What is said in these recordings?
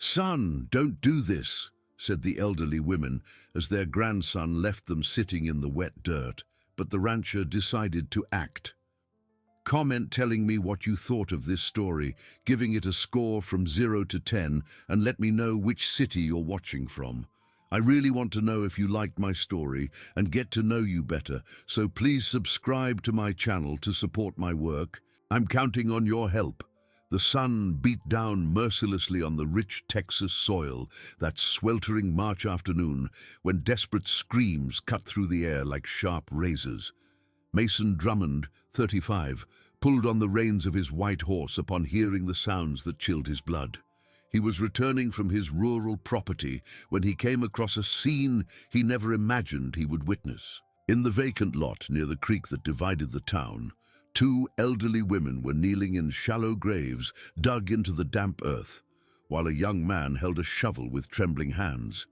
"Son, don't do this," said the elderly women as their grandson left them sitting in the wet dirt, but the rancher decided to act. "Comment telling me what you thought of this story, giving it a score from 0 to 10, and let me know which city you're watching from. I really want to know if you liked my story and get to know you better, so please subscribe to my channel to support my work. I'm counting on your help." The sun beat down mercilessly on the rich Texas soil that sweltering March afternoon when desperate screams cut through the air like sharp razors. Mason Drummond, 35, pulled on the reins of his white horse upon hearing the sounds that chilled his blood. He was returning from his rural property when he came across a scene he never imagined he would witness. In the vacant lot near the creek that divided the town, two elderly women were kneeling in shallow graves dug into the damp earth, while a young man held a shovel with trembling hands.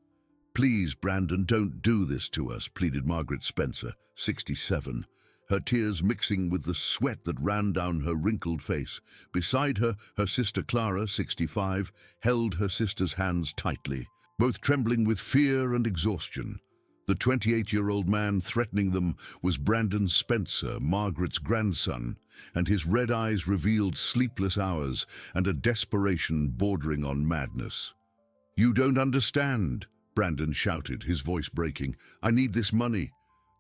"Please, Brandon, don't do this to us," pleaded Margaret Spencer, 67, her tears mixing with the sweat that ran down her wrinkled face. Beside her, her sister Clara, 65, held her sister's hands tightly, both trembling with fear and exhaustion. The 28-year-old man threatening them was Brandon Spencer, Margaret's grandson, and his red eyes revealed sleepless hours and a desperation bordering on madness. "You don't understand," Brandon shouted, his voice breaking. "I need this money.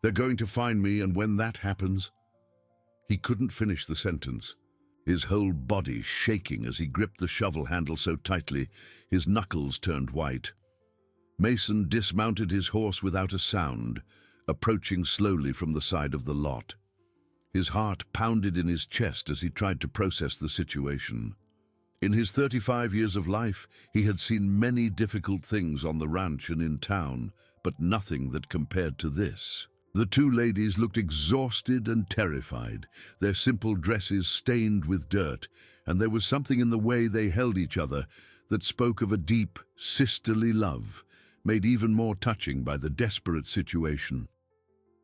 They're going to find me, and when that happens—" He couldn't finish the sentence, his whole body shaking as he gripped the shovel handle so tightly his knuckles turned white. Mason dismounted his horse without a sound, approaching slowly from the side of the lot. His heart pounded in his chest as he tried to process the situation. In his 35 years of life, he had seen many difficult things on the ranch and in town, but nothing that compared to this. The two ladies looked exhausted and terrified, their simple dresses stained with dirt, and there was something in the way they held each other that spoke of a deep, sisterly love, made even more touching by the desperate situation.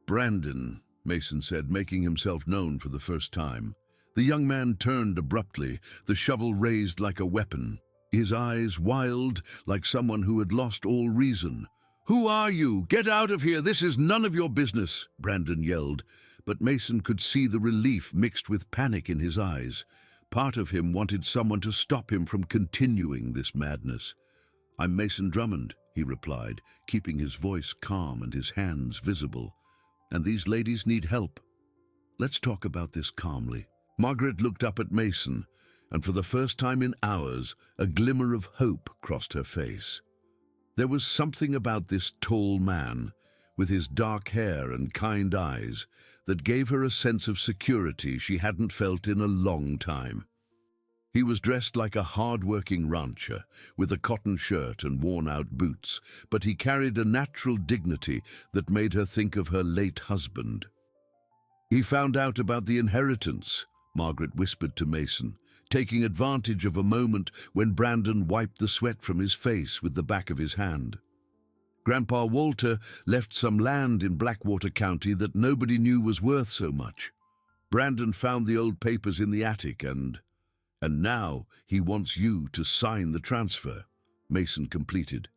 "Brandon," Mason said, making himself known for the first time. The young man turned abruptly, the shovel raised like a weapon, his eyes wild like someone who had lost all reason. "Who are you? Get out of here! This is none of your business!" Brandon yelled, but Mason could see the relief mixed with panic in his eyes. Part of him wanted someone to stop him from continuing this madness. "I'm Mason Drummond," he replied, keeping his voice calm and his hands visible. "And these ladies need help. Let's talk about this calmly." Margaret looked up at Mason, and for the first time in hours, a glimmer of hope crossed her face. There was something about this tall man, with his dark hair and kind eyes, that gave her a sense of security she hadn't felt in a long time. He was dressed like a hard-working rancher, with a cotton shirt and worn-out boots, but he carried a natural dignity that made her think of her late husband. "He found out about the inheritance," Margaret whispered to Mason, taking advantage of a moment when Brandon wiped the sweat from his face with the back of his hand. "Grandpa Walter left some land in Blackwater County that nobody knew was worth so much. Brandon found the old papers in the attic and now he wants you to sign the transfer," Mason completed,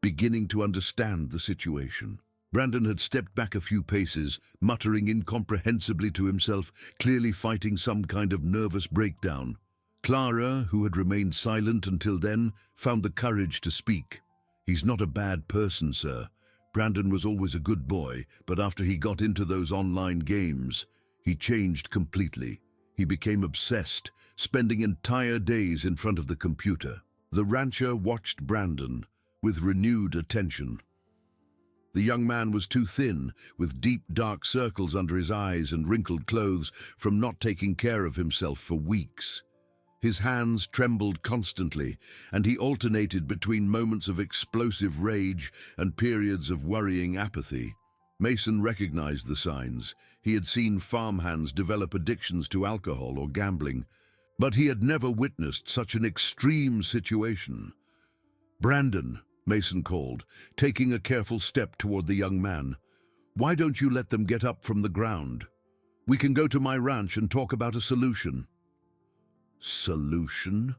beginning to understand the situation. Brandon had stepped back a few paces, muttering incomprehensibly to himself, clearly fighting some kind of nervous breakdown. Clara, who had remained silent until then, found the courage to speak. "He's not a bad person, sir. Brandon was always a good boy, but after he got into those online games, he changed completely. He became obsessed, spending entire days in front of the computer." The rancher watched Brandon with renewed attention. The young man was too thin, with deep dark circles under his eyes and wrinkled clothes from not taking care of himself for weeks. His hands trembled constantly, and he alternated between moments of explosive rage and periods of worrying apathy. Mason recognized the signs. He had seen farmhands develop addictions to alcohol or gambling, but he had never witnessed such an extreme situation. "Brandon," Mason called, taking a careful step toward the young man, "why don't you let them get up from the ground? We can go to my ranch and talk about a solution." "Solution?"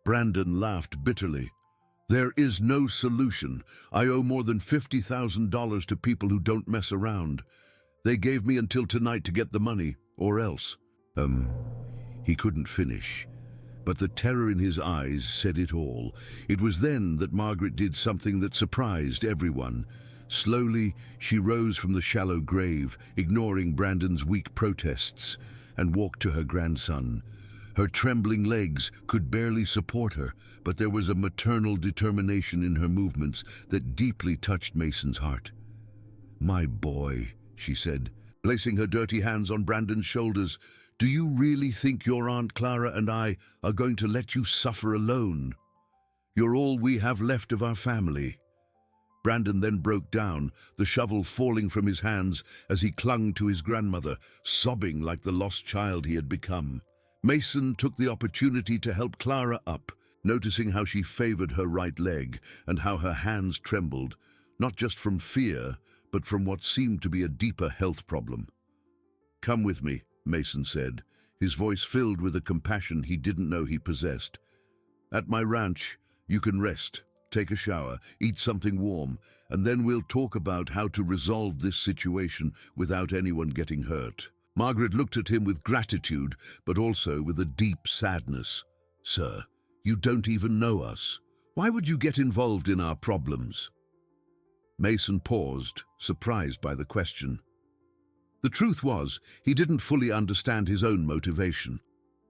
Brandon laughed bitterly. There is no solution. I owe more than $50,000 to people who don't mess around. They gave me until tonight to get the money, or else. He couldn't finish, but the terror in his eyes said it all. It was then that Margaret did something that surprised everyone. Slowly, she rose from the shallow grave, ignoring Brandon's weak protests, and walked to her grandson. Her trembling legs could barely support her, but there was a maternal determination in her movements that deeply touched Mason's heart. "My boy," she said, placing her dirty hands on Brandon's shoulders, "do you really think your Aunt Clara and I are going to let you suffer alone? You're all we have left of our family." Brandon then broke down, the shovel falling from his hands as he clung to his grandmother, sobbing like the lost child he had become. Mason took the opportunity to help Clara up, noticing how she favored her right leg and how her hands trembled, not just from fear, but from what seemed to be a deeper health problem. "Come with me," Mason said, his voice filled with a compassion he didn't know he possessed. "At my ranch, you can rest, take a shower, eat something warm, and then we'll talk about how to resolve this situation without anyone getting hurt." Margaret looked at him with gratitude, but also with a deep sadness. "Sir, you don't even know us. Why would you get involved in our problems?" Mason paused, surprised by the question. The truth was, he didn't fully understand his own motivation.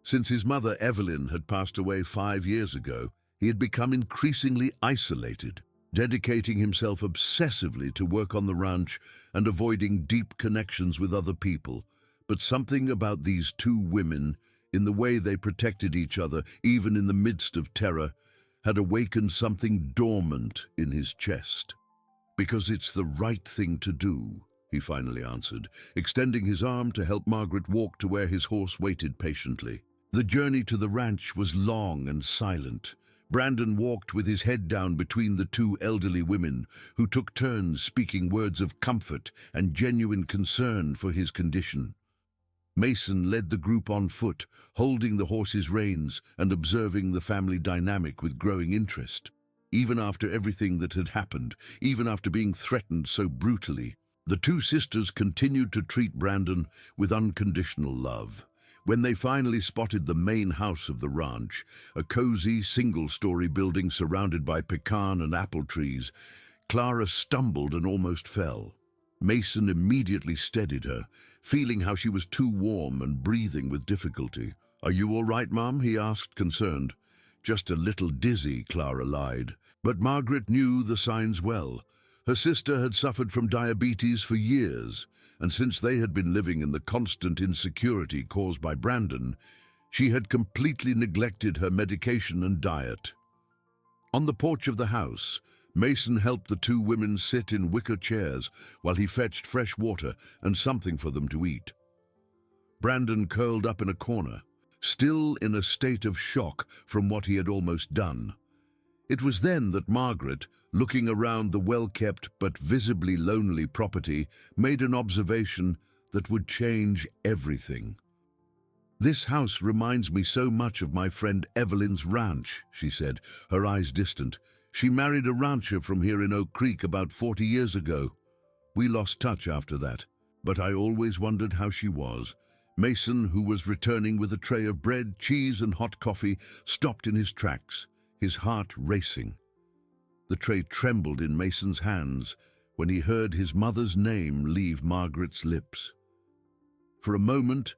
Since his mother Evelyn had passed away 5 years ago, he had become increasingly isolated, dedicating himself obsessively to work on the ranch and avoiding deep connections with other people. But something about these two women, in the way they protected each other, even in the midst of terror, had awakened something dormant in his chest. "Because it's the right thing to do," he finally answered, extending his arm to help Margaret walk to where his horse waited patiently. The journey to the ranch was long and silent. Brandon walked with his head down between the two elderly women, who took turns speaking words of comfort and genuine concern for his condition. Mason led the group on foot, holding the horse's reins and observing the family dynamic with growing interest. Even after everything that had happened, even after being threatened so brutally, the two sisters continued to treat Brandon with unconditional love. When they finally spotted the main house of the ranch, a cozy, single-story building surrounded by pecan and apple trees, Clara stumbled and almost fell. Mason immediately steadied her, feeling how she was too warm and breathing with difficulty. "Are you all right, Mom?" he asked, concerned. "Just a little dizzy," Clara lied. But Margaret knew the signs well. Her sister had suffered from diabetes for years, and since they had been living in the constant insecurity caused by Brandon, she had completely neglected her medication and diet. On the porch of the house, Mason helped the two women sit in wicker chairs while he fetched fresh water and something for them to eat. Brandon curled up in a corner, still in a state of shock from what he had almost done. It was then that Margaret, looking around the well-kept but visibly lonely property, made an observation that would change everything. "This house reminds me so much of my friend Evelyn's ranch," she said, her eyes distant. "She married a rancher from here in Oak Creek about 40 years ago. We lost touch after that, but I always wondered how she was." Mason, who was returning with a tray of bread, cheese, and hot coffee, stopped in his tracks, his heart racing. The tray trembled in Mason's hands when he heard his mother's name leave Margaret's lips. For a moment,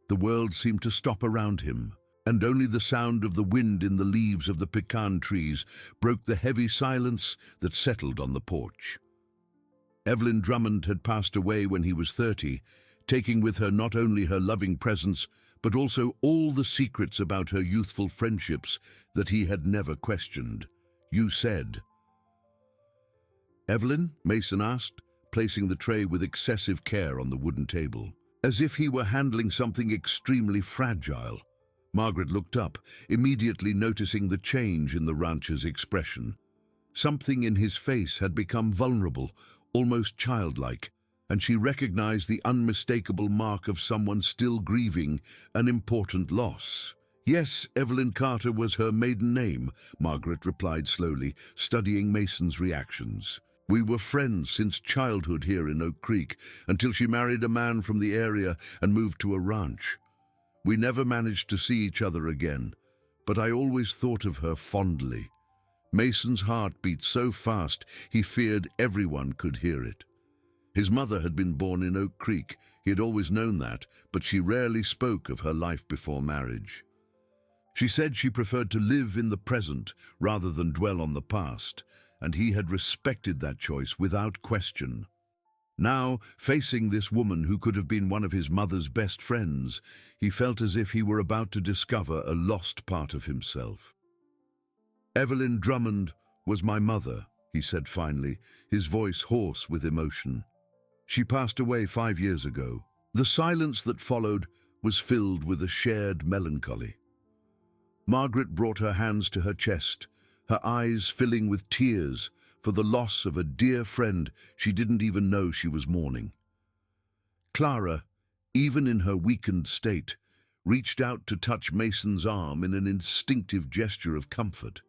the world seemed to stop around him, and only the sound of the wind in the leaves of the pecan trees broke the heavy silence that settled on the porch. Evelyn Drummond had passed away when he was 30, taking with her not only her loving presence, but also all the secrets about her youthful friendships that he had never questioned. "You said." "Evelyn?" Mason asked, placing the tray with excessive care on the wooden table, as if he were handling something extremely fragile. Margaret looked up, immediately noticing the change in the rancher's expression. Something in his face had become vulnerable, almost childlike, and she recognized the unmistakable mark of someone still grieving an important loss. Yes, Evelyn Carter was her maiden name, Margaret replied slowly, studying Mason's reactions. We were friends since childhood here in Oak Creek, until she married a man from the area and moved to a ranch. We never managed to see each other again, but I always thought of her fondly. Mason's heart beat so fast he feared everyone could hear it. His mother had been born in Oak Creek. He had always known that, but she rarely spoke of her life before marriage. She said she preferred to live in the present rather than dwell on the past, and he had respected that choice without question. Now, facing this woman who could have been one of his mother's best friends, he felt as if he were about to discover a lost part of himself. Evelyn Drummond was my mother, he said finally, his voice hoarse with emotion. She passed away 5 years ago. The silence that followed was filled with a shared melancholy. Margaret brought her hands to her chest, her eyes filling with tears for the loss of a dear friend she didn't even know she was mourning. Clara, even in her weakened state, reached out to touch Mason's arm in an instinctive gesture of comfort.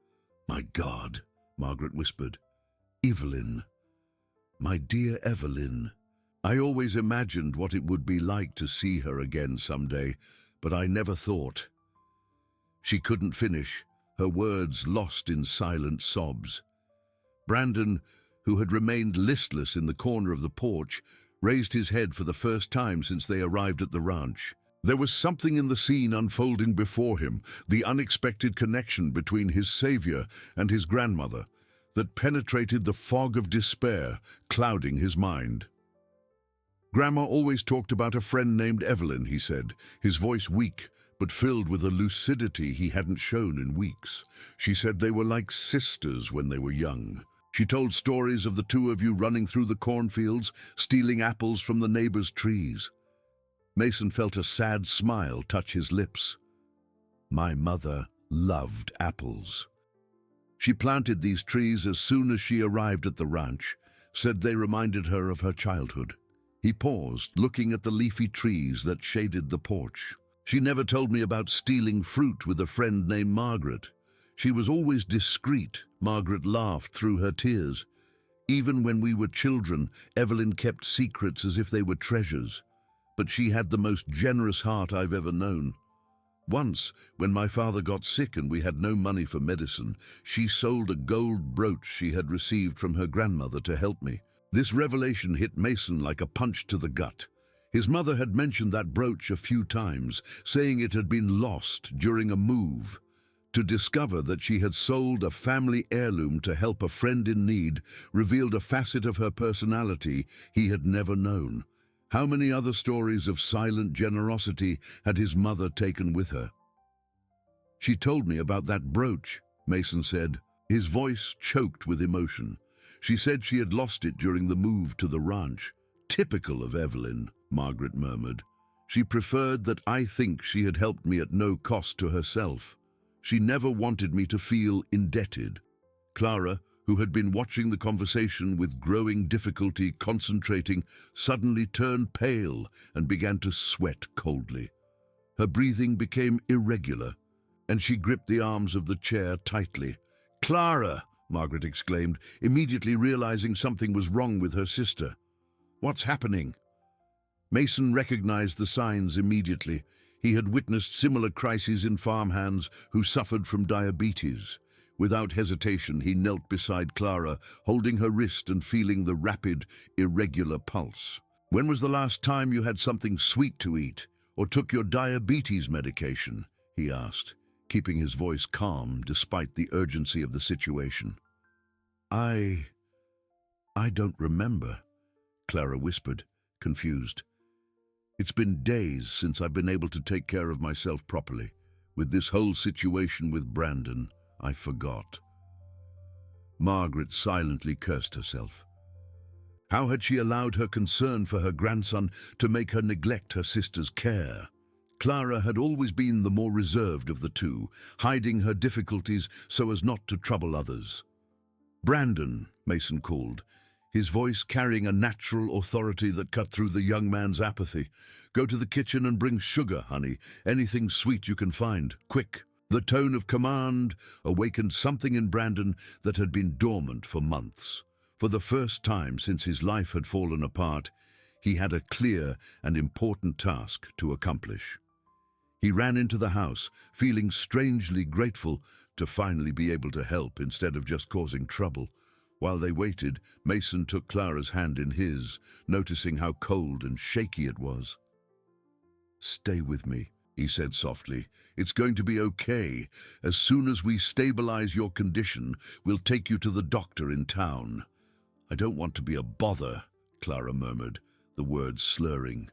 "My God," Margaret whispered. "Evelyn. My dear Evelyn. I always imagined what it would be like to see her again someday, but I never thought." She couldn't finish, her words lost in silent sobs. Brandon, who had remained listless in the corner of the porch, raised his head for the first time since they arrived at the ranch. There was something in the scene unfolding before him, the unexpected connection between his savior and his grandmother, that penetrated the fog of despair, clouding his mind. "Grandma always talked about a friend named Evelyn," he said, his voice weak, but filled with a lucidity he hadn't shown in weeks. "She said they were like sisters when they were young. She told stories of the two of you running through the cornfields, stealing apples from the neighbors' trees." Mason felt a sad smile touch his lips. "My mother loved apples. She planted these trees as soon as she arrived at the ranch, said they reminded her of her childhood." He paused, looking at the leafy trees that shaded the porch. "She never told me about stealing fruit with a friend named Margaret. She was always discreet." Margaret laughed through her tears. "Even when we were children, Evelyn kept secrets as if they were treasures. But she had the most generous heart I've ever known. Once, when my father got sick and we had no money for medicine, she sold a gold brooch she had received from her grandmother to help me." This revelation hit Mason like a punch to the gut. His mother had mentioned that brooch a few times, saying it had been lost during a move. To discover that she had sold a family heirloom to help a friend in need revealed a facet of her personality he had never known. How many other stories of silent generosity had his mother taken with her? "She told me about that brooch," Mason said, his voice choked with emotion. "She said she had lost it during the move to the ranch." "Typical of Evelyn," Margaret murmured. "She preferred that I think she had helped me at no cost to herself. She never wanted me to feel indebted." Clara, who had been watching the conversation with growing difficulty concentrating, suddenly turned pale and began to sweat coldly. Her breathing became irregular, and she gripped the arms of the chair tightly. "Clara!" Margaret exclaimed, immediately realizing something was wrong with her sister. "What's happening?" Mason recognized the signs immediately. He had witnessed similar crises in farmhands who suffered from diabetes. Without hesitation, he knelt beside Clara, holding her wrist and feeling the rapid, irregular pulse. "When was the last time you had something sweet to eat, or took your diabetes medication?" he asked, keeping his voice calm despite the urgency of the situation. I don't remember," Clara whispered, confused. "It's been days since I've been able to take care of myself properly. With this whole situation with Brandon, I forgot." Margaret silently cursed herself. How had she allowed her concern for her grandson to make her neglect her sister's care? Clara had always been the more reserved of the two, hiding her difficulties so as not to trouble others. "Brandon," Mason called, his voice carrying a natural authority that cut through the young man's apathy. "Go to the kitchen and bring sugar, honey. Anything sweet you can find. Quick." The tone of command awakened something in Brandon that had been dormant for months. For the first time since his life had fallen apart, he had a clear and important task to accomplish. He ran into the house, feeling strangely grateful to finally be able to help instead of just causing trouble. While they waited, Mason took Clara's hand in his, noticing how cold and shaky it was. "Stay with me," he said softly. "It's going to be okay. As soon as we stabilize your condition, we'll take you to the doctor in town." "I don't want to be a bother," Clara murmured, the words slurring.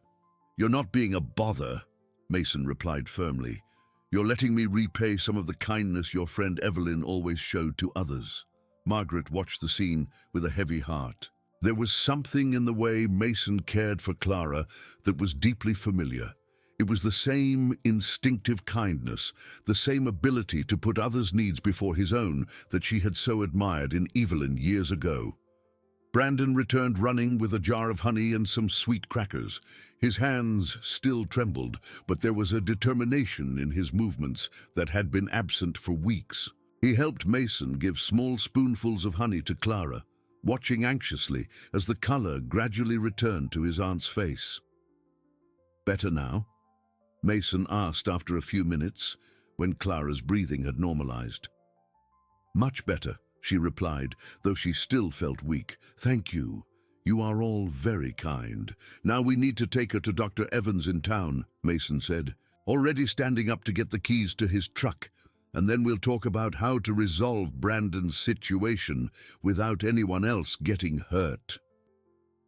"You're not being a bother," Mason replied firmly. "You're letting me repay some of the kindness your friend Evelyn always showed to others." Margaret watched the scene with a heavy heart. There was something in the way Mason cared for Clara that was deeply familiar. It was the same instinctive kindness, the same ability to put others' needs before his own that she had so admired in Evelyn years ago. Brandon returned running with a jar of honey and some sweet crackers. His hands still trembled, but there was a determination in his movements that had been absent for weeks. He helped Mason give small spoonfuls of honey to Clara, watching anxiously as the color gradually returned to his aunt's face. "Better now?" Mason asked after a few minutes, when Clara's breathing had normalized. "Much better," she replied, though she still felt weak. "Thank you. You are all very kind. Now we need to take her to Dr. Evans in town," Mason said, already standing up to get the keys to his truck, "and then we'll talk about how to resolve Brandon's situation without anyone else getting hurt."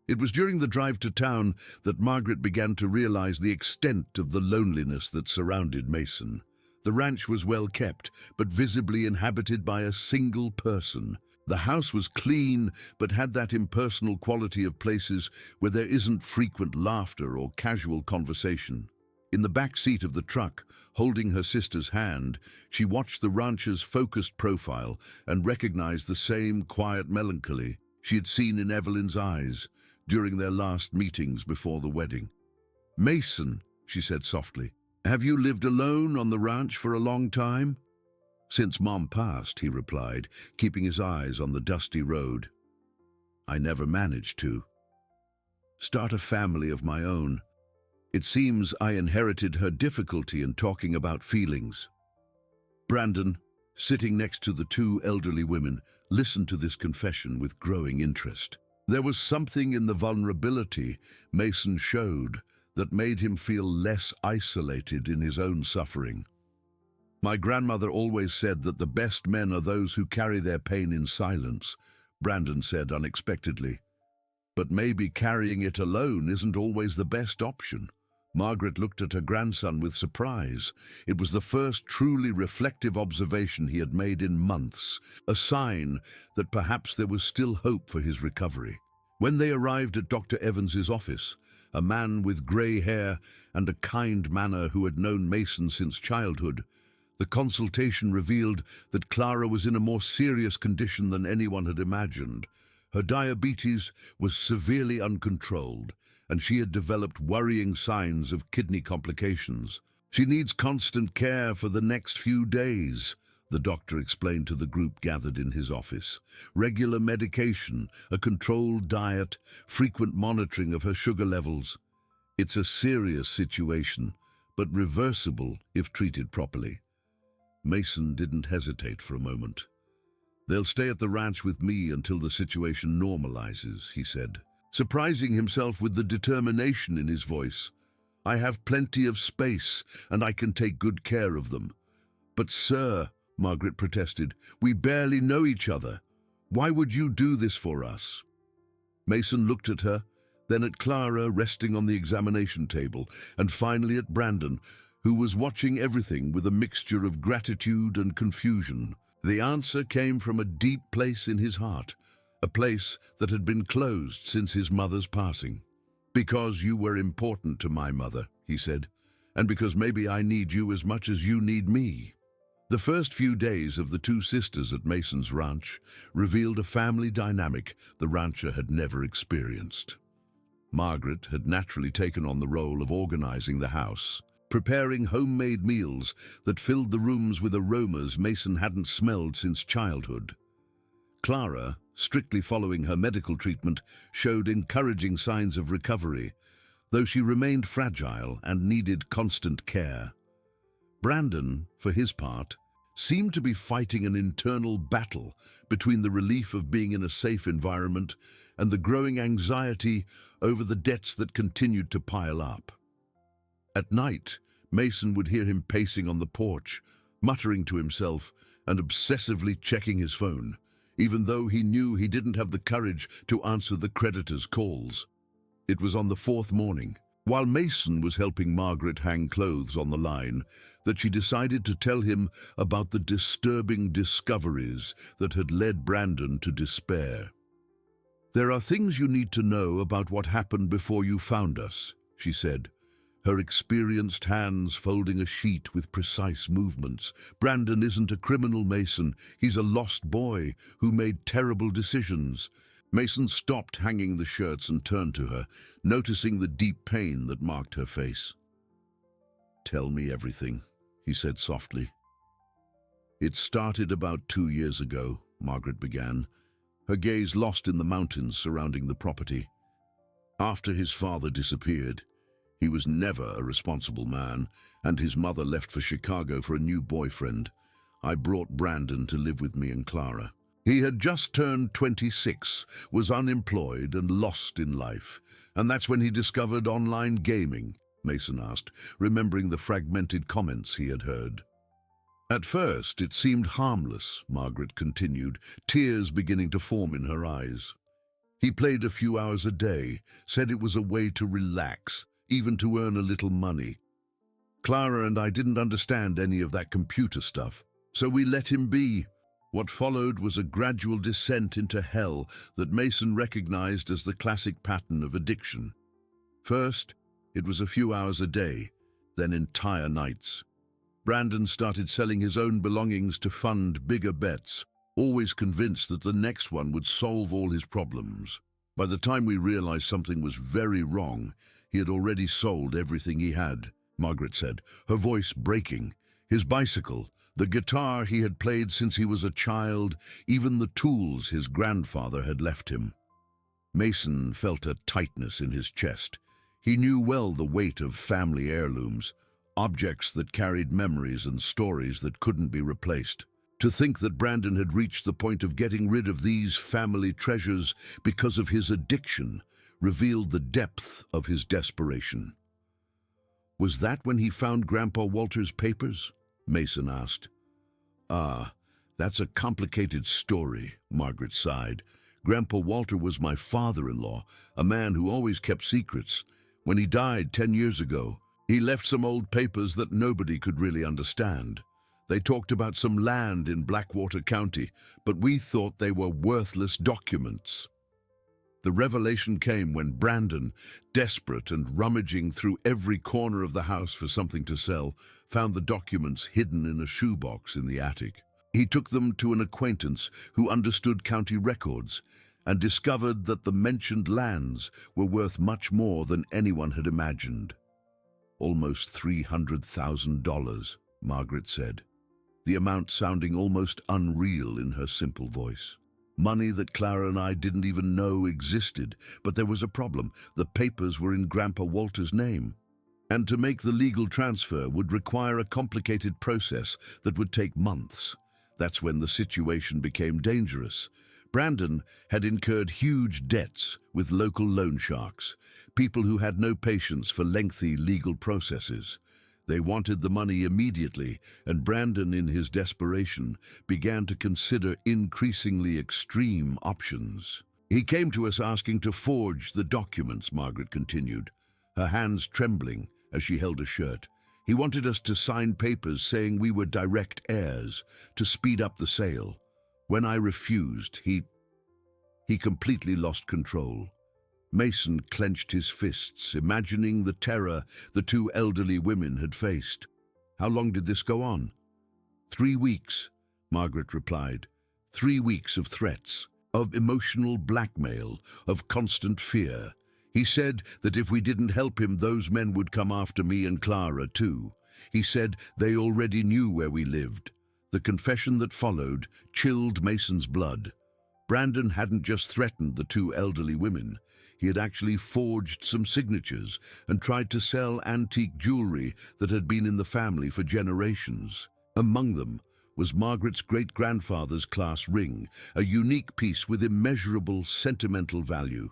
It was during the drive to town that Margaret began to realize the extent of the loneliness that surrounded Mason. The ranch was well kept, but visibly inhabited by a single person. The house was clean, but had that impersonal quality of places where there isn't frequent laughter or casual conversation. In the back seat of the truck, holding her sister's hand, she watched the rancher's focused profile and recognized the same quiet melancholy she had seen in Evelyn's eyes during their last meetings before the wedding. "Mason," she said softly, "have you lived alone on the ranch for a long time?" "Since Mom passed," he replied, keeping his eyes on the dusty road. "I never managed to start a family of my own. It seems I inherited her difficulty in talking about feelings." Brandon, sitting next to the two elderly women, listened to this confession with growing interest. There was something in the vulnerability Mason showed that made him feel less isolated in his own suffering. "My grandmother always said that the best men are those who carry their pain in silence," Brandon said unexpectedly. "But maybe carrying it alone isn't always the best option." Margaret looked at her grandson with surprise. It was the first truly reflective observation he had made in months, a sign that perhaps there was still hope for his recovery. When they arrived at Dr. Evans's office, a man with grey hair and a kind manner who had known Mason since childhood, the consultation revealed that Clara was in a more serious condition than anyone had imagined. Her diabetes was severely uncontrolled, and she had developed worrying signs of kidney complications. "She needs constant care for the next few days," the doctor explained to the group gathered in his office. "Regular medication, a controlled diet, frequent monitoring of her sugar levels. It's a serious situation, but reversible if treated properly." Mason didn't hesitate for a moment. "They'll stay at the ranch with me until the situation normalizes," he said, surprising himself with the determination in his voice. "I have plenty of space, and I can take good care of them." "But sir," Margaret protested, "we barely know each other. Why would you do this for us?" Mason looked at her, then at Clara resting on the examination table, and finally at Brandon, who was watching everything with a mixture of gratitude and confusion. The answer came from a deep place in his heart, a place that had been closed since his mother's passing. "Because you were important to my mother," he said, "and because maybe I need you as much as you need me." The first few days of the two sisters at Mason's ranch revealed a family dynamic the rancher had never experienced. Margaret had naturally taken on the role of organizing the house, preparing homemade meals that filled the rooms with aromas Mason hadn't smelled since childhood. Clara, strictly following her medical treatment, showed encouraging signs of recovery, though she remained fragile and needed constant care. Brandon, for his part, seemed to be fighting an internal battle between the relief of being in a safe environment and the growing anxiety over the debts that continued to pile up. At night, Mason would hear him pacing on the porch, muttering to himself and obsessively checking his phone, even though he knew he didn't have the courage to answer the creditor's calls. It was on the fourth morning, while Mason was helping Margaret hang clothes on the line, that she decided to tell him about the disturbing discoveries that had led Brandon to despair. "There are things you need to know about what happened before you found us," she said, her experienced hands folding a sheet with precise movements. "Brandon isn't a criminal, Mason. He's a lost boy who made terrible decisions." Mason stopped hanging the shirts and turned to her, noticing the deep pain that marked her face. "Tell me everything," he said softly. "It started about 2 years ago," Margaret began, her gaze lost in the mountains surrounding the property. "After his father disappeared, he was never a responsible man, and his mother left for Chicago for a new boyfriend. I brought Brandon to live with me and Clara. He had just turned 26, was unemployed and lost in life. And that's when he discovered online gaming," Mason asked, remembering the fragmented comments he had heard. "At first, it seemed harmless," Margaret continued, tears beginning to form in her eyes. "He played a few hours a day, said it was a way to relax, even to earn a little money. Clara and I didn't understand any of that computer stuff, so we let him be. What followed was a gradual descent into hell that Mason recognized as the classic pattern of addiction. First, it was a few hours a day, then entire nights. Brandon started selling his own belongings to fund bigger bets, always convinced that the next one would solve all his problems. By the time we realized something was very wrong, he had already sold everything he had," Margaret said, her voice breaking. "His bicycle, the guitar he had played since he was a child, even the tools his grandfather had left him." Mason felt a tightness in his chest. He knew well the weight of family heirlooms, objects that carried memories and stories that couldn't be replaced. To think that Brandon had reached the point of getting rid of these family treasures because of his addiction revealed the depth of his desperation. "Was that when he found Grandpa Walter's papers?" Mason asked. "Ah, that's a complicated story," Margaret sighed. "Grandpa Walter was my father-in-law, a man who always kept secrets. When he died 10 years ago, he left some old papers that nobody could really understand. They talked about some land in Blackwater County, but we thought they were worthless documents. The revelation came when Brandon, desperate and rummaging through every corner of the house for something to sell, found the documents hidden in a shoebox in the attic. He took them to an acquaintance who understood county records and discovered that the mentioned lands were worth much more than anyone had imagined. Almost $300,000, Margaret said, the amount sounding almost unreal in her simple voice. Money that Clara and I didn't even know existed, but there was a problem. The papers were in Grandpa Walter's name. And to make the legal transfer would require a complicated process that would take months. That's when the situation became dangerous. Brandon had incurred huge debts with local loan sharks, people who had no patience for lengthy legal processes. They wanted the money immediately, and Brandon, in his desperation, began to consider increasingly extreme options. He came to us asking to forge the documents, Margaret continued, her hands trembling as she held a shirt. He wanted us to sign papers saying we were direct heirs, to speed up the sale. When I refused, he completely lost control. Mason clenched his fists, imagining the terror the two elderly women had faced. How long did this go on? 3 weeks, Margaret replied. 3 weeks of threats, of emotional blackmail, of constant fear. He said that if we didn't help him, those men would come after me and Clara too. He said they already knew where we lived. The confession that followed chilled Mason's blood. Brandon hadn't just threatened the two elderly women. He had actually forged some signatures and tried to sell antique jewelry that had been in the family for generations. Among them was Margaret's great-grandfather's class ring, a unique piece with immeasurable sentimental value.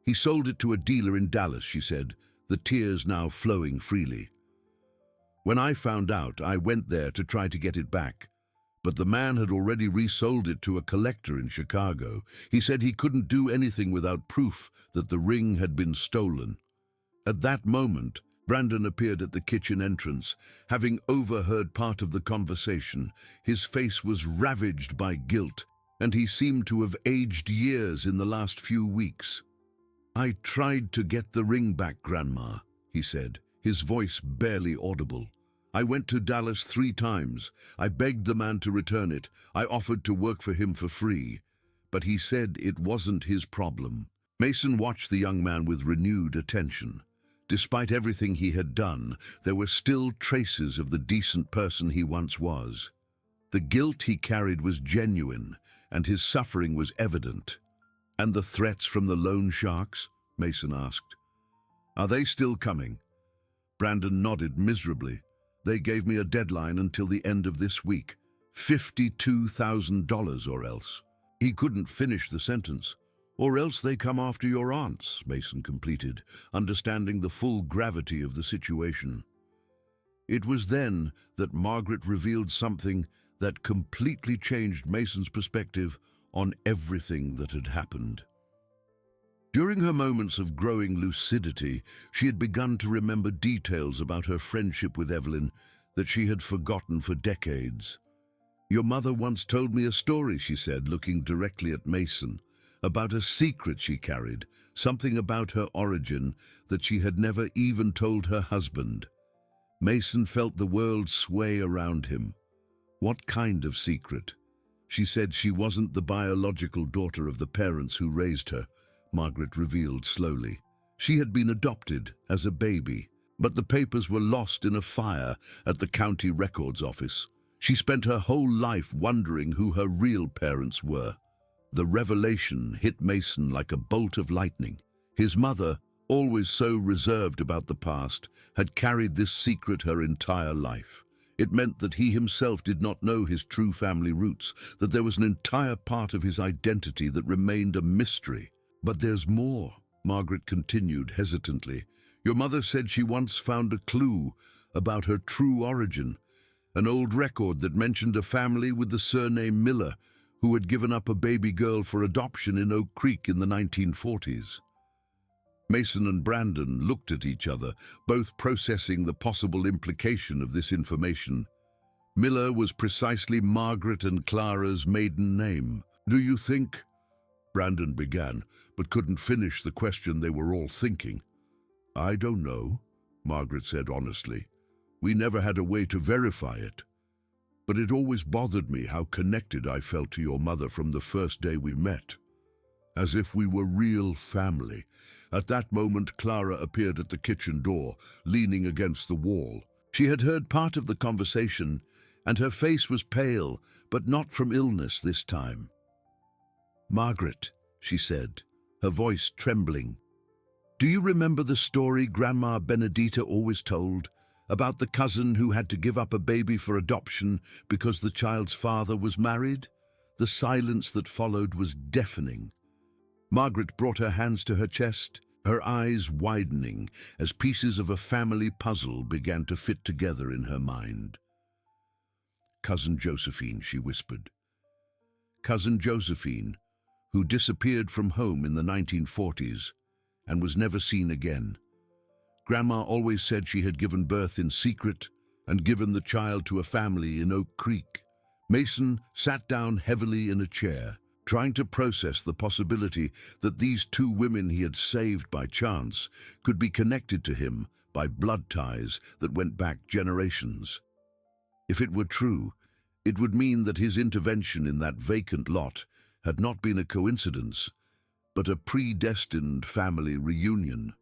He sold it to a dealer in Dallas, she said, the tears now flowing freely. When I found out, I went there to try to get it back. But the man had already resold it to a collector in Chicago. He said he couldn't do anything without proof that the ring had been stolen. At that moment, Brandon appeared at the kitchen entrance. Having overheard part of the conversation, his face was ravaged by guilt, and he seemed to have aged years in the last few weeks. "I tried to get the ring back, Grandma," he said, his voice barely audible. "I went to Dallas 3 times. I begged the man to return it. I offered to work for him for free. But he said it wasn't his problem." Mason watched the young man with renewed attention. Despite everything he had done, there were still traces of the decent person he once was. The guilt he carried was genuine, and his suffering was evident. "And the threats from the loan sharks?" Mason asked. "Are they still coming?" Brandon nodded miserably. "They gave me a deadline until the end of this week. $52,000 or else." He couldn't finish the sentence. "Or else they come after your aunts," Mason completed, understanding the full gravity of the situation. It was then that Margaret revealed something that completely changed Mason's perspective on everything that had happened. During her moments of growing lucidity, she had begun to remember details about her friendship with Evelyn that she had forgotten for decades. "Your mother once told me a story," she said, looking directly at Mason, "about a secret she carried, something about her origin that she had never even told her husband." Mason felt the world sway around him. What kind of secret? "She said she wasn't the biological daughter of the parents who raised her," Margaret revealed slowly. "She had been adopted as a baby, but the papers were lost in a fire at the county records office. She spent her whole life wondering who her real parents were." The revelation hit Mason like a bolt of lightning. His mother, always so reserved about the past, had carried this secret her entire life. It meant that he himself did not know his true family roots, that there was an entire part of his identity that remained a mystery. "But there's more," Margaret continued hesitantly. "Your mother said she once found a clue about her true origin, an old record that mentioned a family with the surname Miller who had given up a baby girl for adoption in Oak Creek in the 1940s. Mason and Brandon looked at each other, both processing the possible implication of this information. Miller was precisely Margaret and Clara's maiden name. "Do you think—" Brandon began, but couldn't finish the question they were all thinking. "I don't know," Margaret said honestly. "We never had a way to verify it. But it always bothered me how connected I felt to your mother from the first day we met. As if we were real family." At that moment, Clara appeared at the kitchen door, leaning against the wall. She had heard part of the conversation, and her face was pale, but not from illness this time. "Margaret," she said, her voice trembling, "do you remember the story Grandma Benedita always told about the cousin who had to give up a baby for adoption because the child's father was married?" The silence that followed was deafening. Margaret brought her hands to her chest, her eyes widening as pieces of a family puzzle began to fit together in her mind. "Cousin Josephine," she whispered. "Cousin Josephine, who disappeared from home in the 1940s and was never seen again. Grandma always said she had given birth in secret and given the child to a family in Oak Creek." Mason sat down heavily in a chair, trying to process the possibility that these two women he had saved by chance could be connected to him by blood ties that went back generations. If it were true, It would mean that his intervention in that vacant lot had not been a coincidence, but a predestined family reunion.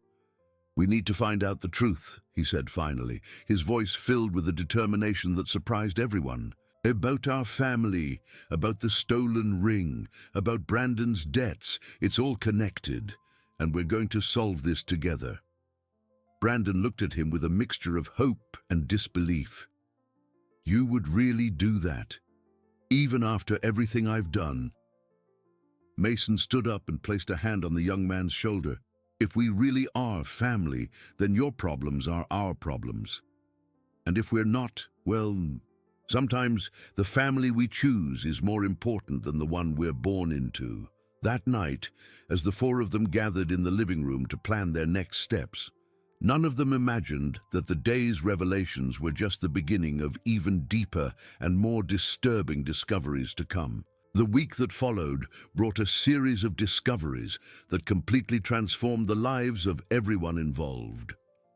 "We need to find out the truth," he said finally, his voice filled with a determination that surprised everyone. "About our family, about the stolen ring, about Brandon's debts. It's all connected, and we're going to solve this together." Brandon looked at him with a mixture of hope and disbelief. "You would really do that, even after everything I've done?" Mason stood up and placed a hand on the young man's shoulder. "If we really are family, then your problems are our problems. And if we're not, well, sometimes the family we choose is more important than the one we're born into." That night, as the four of them gathered in the living room to plan their next steps, none of them imagined that the day's revelations were just the beginning of even deeper and more disturbing discoveries to come. The week that followed brought a series of discoveries that completely transformed the lives of everyone involved.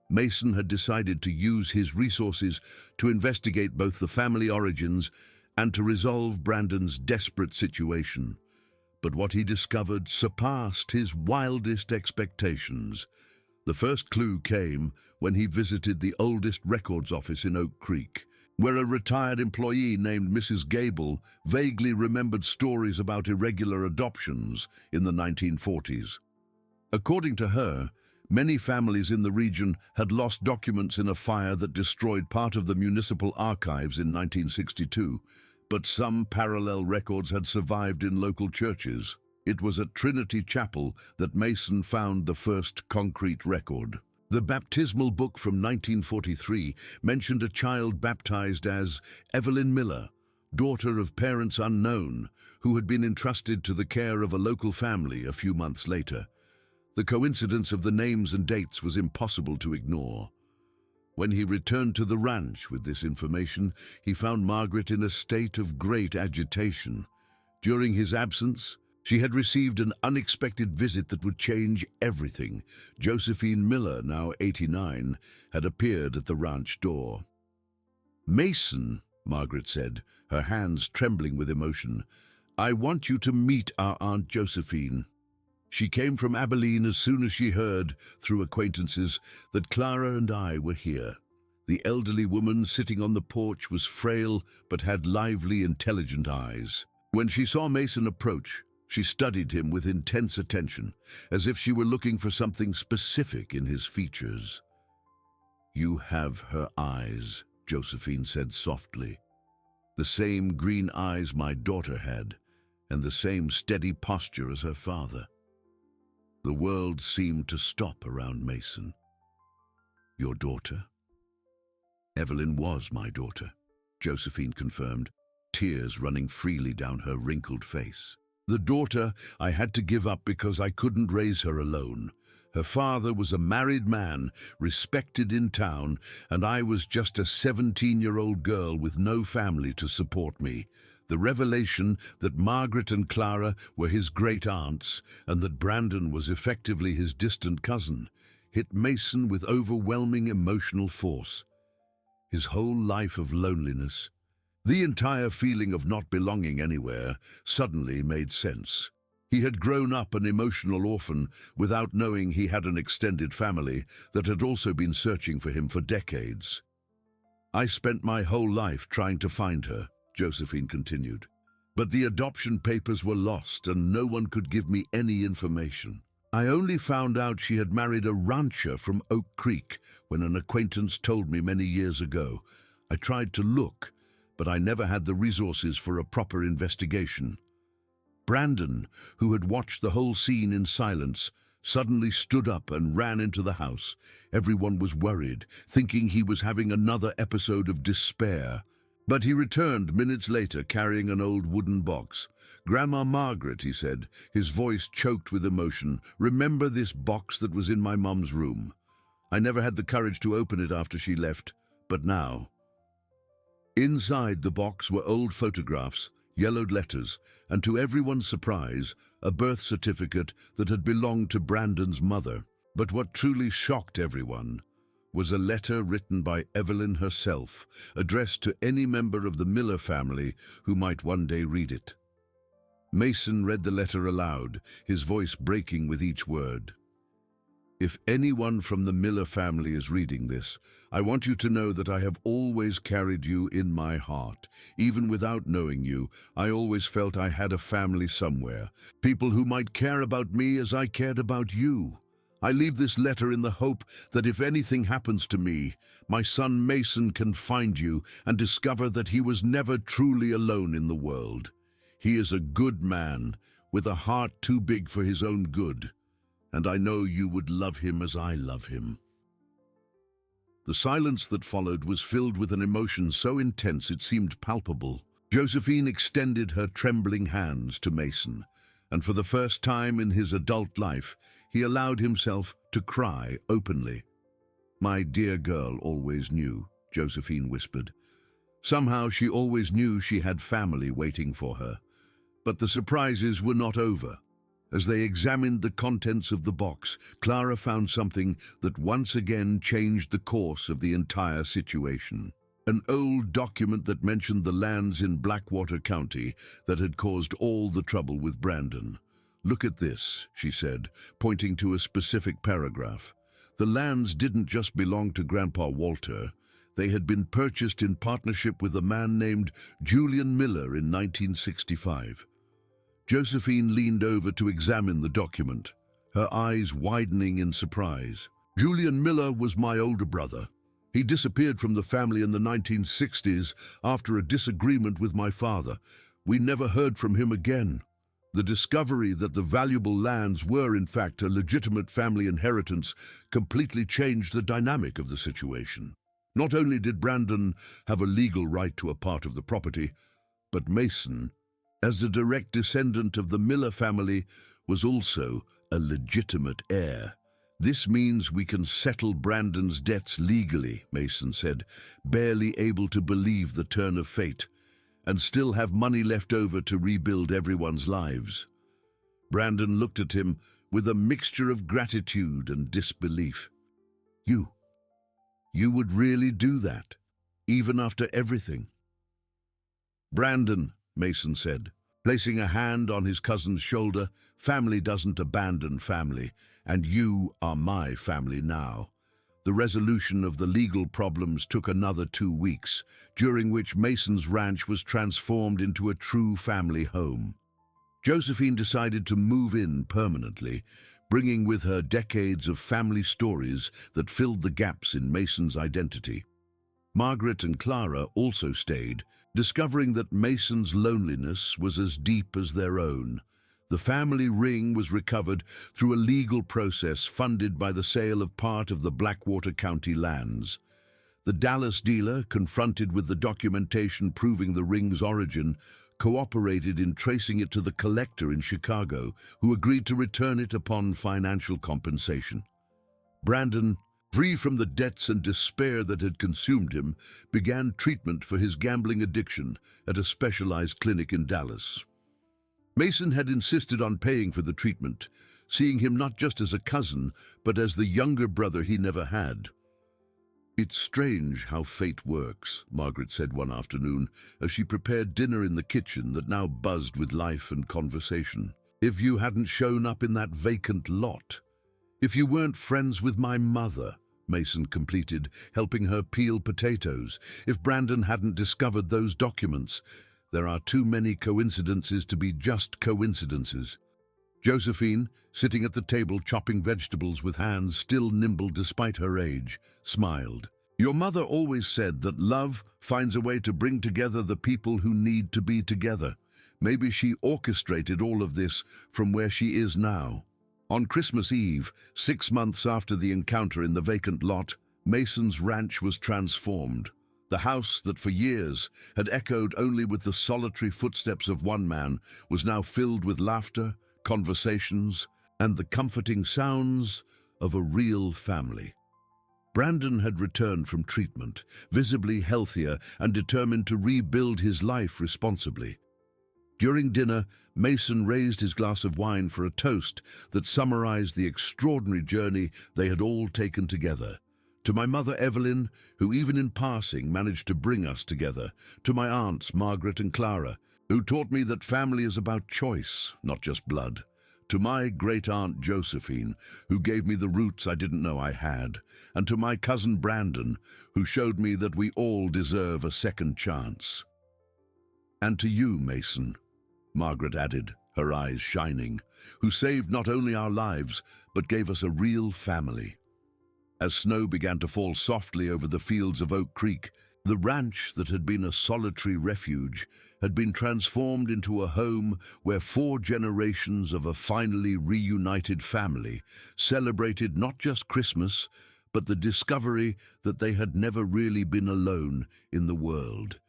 Mason had decided to use his resources to investigate both the family origins and to resolve Brandon's desperate situation. But what he discovered surpassed his wildest expectations. The first clue came when he visited the oldest records office in Oak Creek, where a retired employee named Mrs. Gable vaguely remembered stories about irregular adoptions in the 1940s. According to her, many families in the region had lost documents in a fire that destroyed part of the municipal archives in 1962, but some parallel records had survived in local churches. It was at Trinity Chapel that Mason found the first concrete record. The baptismal book from 1943 mentioned a child baptized as Evelyn Miller, daughter of parents unknown, who had been entrusted to the care of a local family a few months later. The coincidence of the names and dates was impossible to ignore. When he returned to the ranch with this information, he found Margaret in a state of great agitation. During his absence, she had received an unexpected visit that would change everything. Josephine Miller, now 89, had appeared at the ranch door. "Mason," Margaret said, her hands trembling with emotion, "I want you to meet our Aunt Josephine. She came from Abilene as soon as she heard, through acquaintances, that Clara and I were here." The elderly woman sitting on the porch was frail but had lively, intelligent eyes. When she saw Mason approach, she studied him with intense attention, as if she were looking for something specific in his features. "You have her eyes," Josephine said softly. "The same green eyes my daughter had, and the same steady posture as her father." The world seemed to stop around Mason. "Your daughter?" "Evelyn was my daughter," Josephine confirmed, tears running freely down her wrinkled face. "The daughter I had to give up because I couldn't raise her alone. Her father was a married man, respected in town, and I was just a 17-year-old girl with no family to support me. The revelation that Margaret and Clara were his great-aunts and that Brandon was effectively his distant cousin hit Mason with overwhelming emotional force. His whole life of loneliness, the entire feeling of not belonging anywhere, suddenly made sense. He had grown up an emotional orphan without knowing he had an extended family that had also been searching for him for decades. "I spent my whole life trying to find her," Josephine continued. "But the adoption papers were lost and no one could give me any information. I only found out she had married a rancher from Oak Creek when an acquaintance told me many years ago. I tried to look, but I never had the resources for a proper investigation." Brandon, who had watched the whole scene in silence, suddenly stood up and ran into the house. Everyone was worried, thinking he was having another episode of despair. But he returned minutes later carrying an old wooden box. "Grandma Margaret," he said, his voice choked with emotion, "remember this box that was in my mum's room? I never had the courage to open it after she left, but now." Inside the box were old photographs, yellowed letters, and to everyone's surprise, a birth certificate that had belonged to Brandon's mother. But what truly shocked everyone was a letter written by Evelyn herself, addressed to any member of the Miller family who might one day read it. Mason read the letter aloud, his voice breaking with each word. If anyone from the Miller family is reading this, I want you to know that I have always carried you in my heart. Even without knowing you, I always felt I had a family somewhere, people who might care about me as I cared about you. I leave this letter in the hope that if anything happens to me, my son Mason can find you and discover that he was never truly alone in the world. He is a good man, with a heart too big for his own good, and I know you would love him as I love him. The silence that followed was filled with an emotion so intense it seemed palpable. Josephine extended her trembling hands to Mason, and for the first time in his adult life, he allowed himself to cry openly. "My dear girl always knew," Josephine whispered. Somehow she always knew she had family waiting for her. But the surprises were not over. As they examined the contents of the box, Clara found something that once again changed the course of the entire situation. An old document that mentioned the lands in Blackwater County that had caused all the trouble with Brandon. "Look at this," she said, pointing to a specific paragraph. The lands didn't just belong to Grandpa Walter. They had been purchased in partnership with a man named Julian Miller in 1965. Josephine leaned over to examine the document, her eyes widening in surprise. "Julian Miller was my older brother. He disappeared from the family in the 1960s after a disagreement with my father. We never heard from him again." The discovery that the valuable lands were in fact a legitimate family inheritance completely changed the dynamic of the situation. Not only did Brandon have a legal right to a part of the property, but Mason, as the direct descendant of the Miller family, was also a legitimate heir. "This means we can settle Brandon's debts legally," Mason said, barely able to believe the turn of fate, "and still have money left over to rebuild everyone's lives." Brandon looked at him with a mixture of gratitude and disbelief. You would really do that, even after everything?" "Brandon," Mason said, placing a hand on his cousin's shoulder, "family doesn't abandon family, and you are my family now." The resolution of the legal problems took another 2 weeks, during which Mason's ranch was transformed into a true family home. Josephine decided to move in permanently, bringing with her decades of family stories that filled the gaps in Mason's identity. Margaret and Clara also stayed, discovering that Mason's loneliness was as deep as their own. The family ring was recovered through a legal process funded by the sale of part of the Blackwater County lands. The Dallas dealer, confronted with the documentation proving the ring's origin, cooperated in tracing it to the collector in Chicago, who agreed to return it upon financial compensation. Brandon, free from the debts and despair that had consumed him, began treatment for his gambling addiction at a specialized clinic in Dallas. Mason had insisted on paying for the treatment, seeing him not just as a cousin, but as the younger brother he never had. "It's strange how fate works," Margaret said one afternoon, as she prepared dinner in the kitchen that now buzzed with life and conversation. "If you hadn't shown up in that vacant lot. If you weren't friends with my mother," Mason completed, helping her peel potatoes. "If Brandon hadn't discovered those documents. There are too many coincidences to be just coincidences." Josephine, sitting at the table chopping vegetables with hands still nimble despite her age, smiled. "Your mother always said that love finds a way to bring together the people who need to be together. Maybe she orchestrated all of this from where she is now." On Christmas Eve, 6 months after the encounter in the vacant lot, Mason's ranch was transformed. The house that for years had echoed only with the solitary footsteps of one man was now filled with laughter, conversations, and the comforting sounds of a real family. Brandon had returned from treatment, visibly healthier and determined to rebuild his life responsibly. During dinner, Mason raised his glass of wine for a toast that summarized the extraordinary journey they had all taken together. To my mother Evelyn, who even in passing managed to bring us together. To my aunts Margaret and Clara, who taught me that family is about choice, not just blood. To my great-aunt Josephine, who gave me the roots I didn't know I had. And to my cousin Brandon, who showed me that we all deserve a second chance. And to you, Mason, Margaret added, her eyes shining, who saved not only our lives, but gave us a real family. As snow began to fall softly over the fields of Oak Creek, the ranch that had been a solitary refuge had been transformed into a home where 4 generations of a finally reunited family celebrated not just Christmas, but the discovery that they had never really been alone in the world.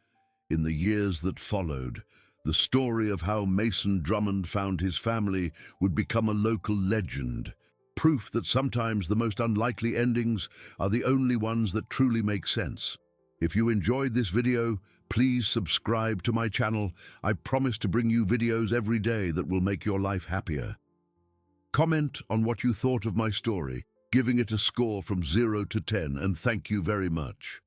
In the years that followed, the story of how Mason Drummond found his family would become a local legend, proof that sometimes the most unlikely endings are the only ones that truly make sense. If you enjoyed this video, please subscribe to my channel. I promise to bring you videos every day that will make your life happier. Comment on what you thought of my story, giving it a score from 0 to 10, and thank you very much.